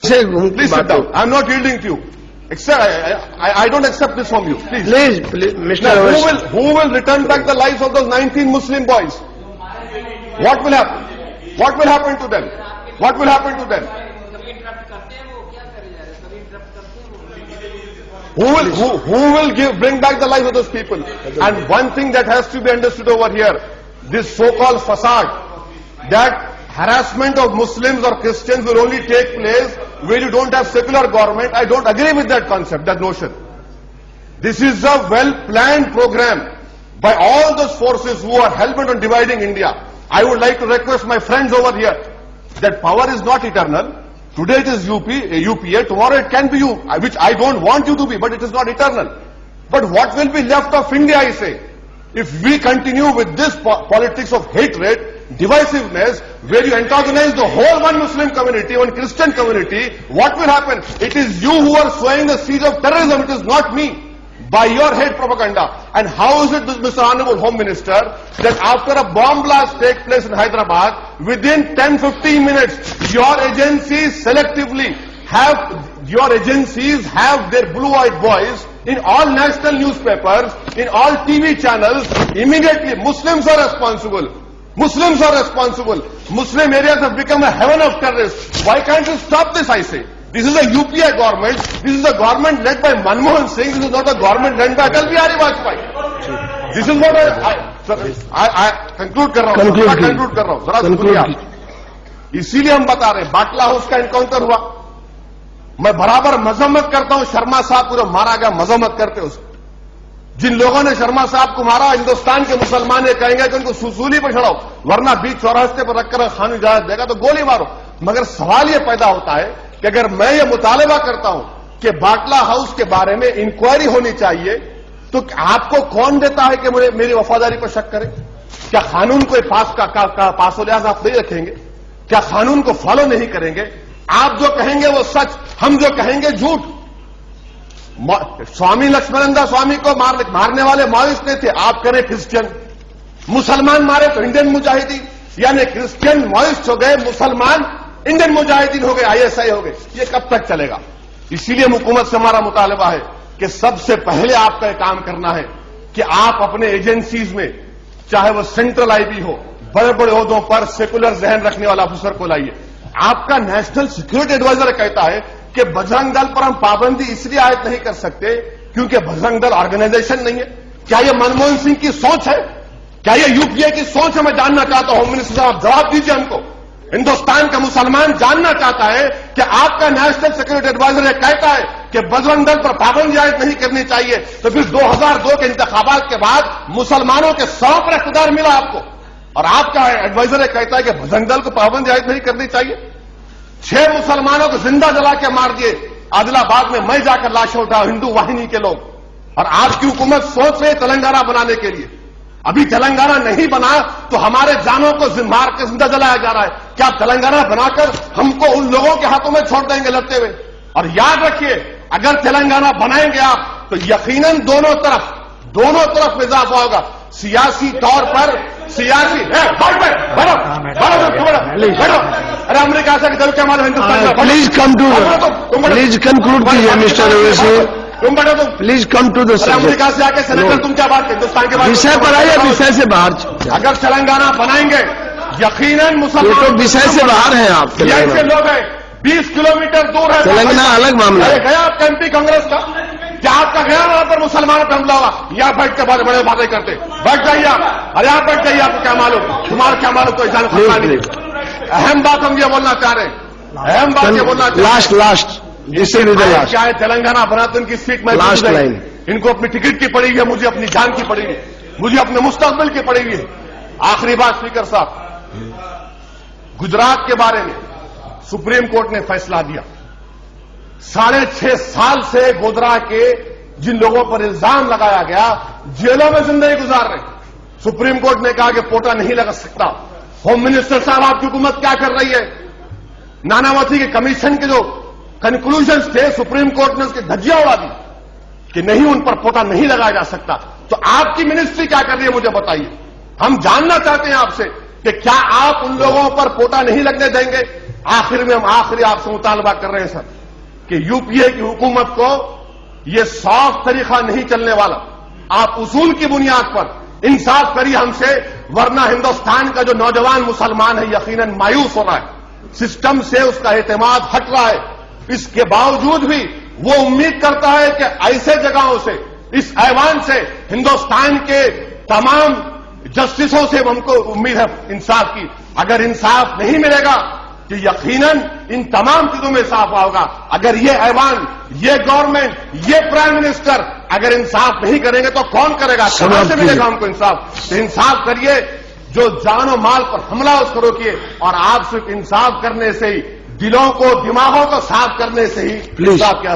Please sit down. I'm not yielding to you. I don't accept this from you. Please, Mr. Now, who will return back the lives of those 19 Muslim boys? What will happen? What will happen to them? What will happen to them? Who will bring back the lives of those people? And one thing that has to be understood over here, this so-called facade, that harassment of Muslims or Christians will only take place where you don't have secular government. I don't agree with that concept, that notion. This is a well-planned program by all those forces who are hell-bent on dividing India. I would like to request my friends over here that power is not eternal. Today it is UPA, tomorrow it can be you, which I don't want you to be, but it is not eternal. But what will be left of India, I say, if we continue with this politics of hatred, divisiveness, where you antagonize the whole one Muslim community, one Christian community, what will happen? It is you who are sowing the seeds of terrorism, it is not me. By your hate propaganda. And how is it, Mr. Honorable Home Minister, that after a bomb blast takes place in Hyderabad, within 10-15 minutes, your agencies selectively have their blue-eyed boys in all national newspapers, in all TV channels. Immediately, Muslims are responsible. Muslims are responsible. Muslim areas have become a heaven of terrorists. Why can't you stop this, I say? This is a UPA government. This is a government led by Manmohan Singh. This is not a government led by Atal Bihari Vajpayee. This is what I conclude कर रहा हूँ. जरा सुनिए आप. इसीलिए हम बता रहे हैं, बाटला हाउस का एनकाउंटर हुआ. मैं बराबर मजम्मत करता हूं. शर्मा साहब पूरा मारा गया, मजम्मत करते उसको. जिन लोगों ने शर्मा साहब को मारा, हिंदुस्तान के मुसलमान ये कहेंगे कि उनको सूली पर चढ़ाओ, वरना बीच चौरास्ते पर रखकर खान इजाजत देगा तो गोली मारो. मगर सवाल ये पैदा होता है कि अगर मैं ये मुतालबा करता हूं कि बाटला हाउस के बारे में इंक्वायरी होनी चाहिए, तो आपको कौन देता है कि मेरी वफादारी पर शक करे? क्या कानून को पास लिहाज आप नहीं रखेंगे? क्या कानून को फॉलो नहीं करेंगे? आप जो कहेंगे वो सच, हम जो कहेंगे झूठ. स्वामी लक्ष्मणनंदा स्वामी को मारने वाले माओइस्ट नहीं थे, आप करें क्रिश्चियन. मुसलमान मारे तो इंडियन मुजाहिदीन, यानी क्रिश्चियन माओइस्ट हो गए, मुसलमान इंडियन मुजाहिदीन हो गए, ISI हो गए. ये कब तक चलेगा? इसीलिए हुकूमत से हमारा मुतालबा है कि सबसे पहले आपका एक काम करना है कि आप अपने एजेंसीज में, चाहे वो सेंट्रल IB हो, बड़े बड़े ओहदों पर सेकुलर जहन रखने वाला अफसर को लाइए. आपका नेशनल सिक्योरिटी एडवाइजर कहता है कि बजरंग दल पर हम पाबंदी इसलिए आयद नहीं कर सकते क्योंकि बजरंग दल ऑर्गेनाइजेशन नहीं है. क्या यह मनमोहन सिंह की सोच है? क्या यह UPA की सोच है? मैं जानना चाहता हूं. होम मिनिस्टर साहब जवाब दीजिए हमको. हिंदुस्तान का मुसलमान जानना चाहता है कि आपका नेशनल सिक्योरिटी एडवाइजर यह कहता है कि बजरंग दल पर पाबंदी आयद नहीं करनी चाहिए, तो फिर 2002 के इंतखाबात के बाद मुसलमानों के 100 इख्तियार मिला आपको, और आपका एडवाइजर कहता है कि बजरंग दल को पाबंदी आयद नहीं करनी चाहिए. 6 मुसलमानों को जिंदा जला के मार दिए आदिलाबाद में. मैं जाकर लाशें उठाऊं, हिंदू वाहिनी के लोग. और आपकी हुकूमत सोच रही है तेलंगाना बनाने के लिए. अभी तेलंगाना नहीं बना तो हमारे जानों को मार के जिंदा जलाया जा रहा है. क्या आप तेलंगाना बनाकर हमको उन लोगों के हाथों में छोड़ देंगे लड़ते हुए? और याद रखिए, अगर तेलंगाना बनाएंगे आप तो यकीनन दोनों तरफ इजाफा होगा. सियासी तौर पर अरे अमेरिका से क्या मालूम हिंदुस्तान. प्लीज कंक्लूड कीजिए मिस्टर ओवैसी. तुम बैठो. तुम please come to the subject. America से आके सेनेटर तुम क्या बात करते? हिंदुस्तान के बारे में विषय पर आइए, विषय से बाहर. अगर तेलंगाना बनाएंगे यकीनन मुसलमान. ये तो विषय से बाहर हैं आप. ऐसे लोग हैं 20 किलोमीटर दूर है. तेलंगाना अलग मामला है. गया आपका MP कांग्रेस का? क्या आपका गया वहां पर मुसलमानों पर हमला हुआ? यहाँ बैठ के बड़े बड़े बातें करते. बैठ जाइए आप. अरे आप बैठ जाइए. आपको क्या मालूम? तुम्हारा क्या मालूम? तो अहम बात हम ये बोलना चाह रहे हैं. अहम बात ये बोलना चाह रहे हैं. लास्ट क्या है, तेलंगाना बना तो इनकी सीट में लास्ट लाइन. इनको अपनी टिकट की पड़ी है, मुझे अपनी जान की पड़ी है, मुझे अपने मुस्तकबिल की पड़ी है. आखिरी बात स्पीकर साहब, गुजरात के बारे में सुप्रीम कोर्ट ने फैसला दिया. 6.5 साल से गोधरा के जिन लोगों पर इल्जाम लगाया गया जेलों में जिंदगी गुजार रहे. सुप्रीम कोर्ट ने कहा कि पोटा नहीं लगा सकता. होम मिनिस्टर साहब, आपकी हुकूमत क्या कर रही है? नानावती के कमीशन के जो कंक्लूजन्स थे, सुप्रीम कोर्ट ने उसकी धज्जियां उड़ा दी कि नहीं, उन पर पोटा नहीं लगाया जा सकता. तो आपकी मिनिस्ट्री क्या कर रही है मुझे बताइए. हम जानना चाहते हैं आपसे कि क्या आप उन लोगों पर पोटा नहीं लगने देंगे? آخر میں ہم آخری آپ سے مطالبہ کر رہے ہیں سر کہ یو پی اے کی حکومت کو یہ صاف طریقہ نہیں چلنے والا. آپ اصول کی بنیاد پر انصاف کریے ہم سے, ورنہ ہندوستان کا جو نوجوان مسلمان ہے یقیناً مایوس ہو رہا ہے, سسٹم سے اس کا اعتماد ہٹ رہا ہے. اس کے باوجود بھی وہ امید کرتا ہے کہ ایسے جگہوں سے, اس ایوان سے, ہندوستان کے تمام جسٹسوں سے ہم کو امید ہے انصاف کی. اگر انصاف نہیں ملے گا تو یقیناً ان تمام چیزوں میں اضافہ ہوگا. اگر یہ ایوان, یہ گورنمنٹ, یہ پرائم منسٹر اگر انصاف نہیں کریں گے تو کون کرے گا؟ کہاں سے ملے گا ہم کو انصاف؟ تو انصاف کریے, جو جان و مال پر حملہ اس کو روکیے, اور آپ صرف انصاف کرنے سے ہی, دلوں کو, دماغوں کو صاف کرنے سے ہی انصاف کیا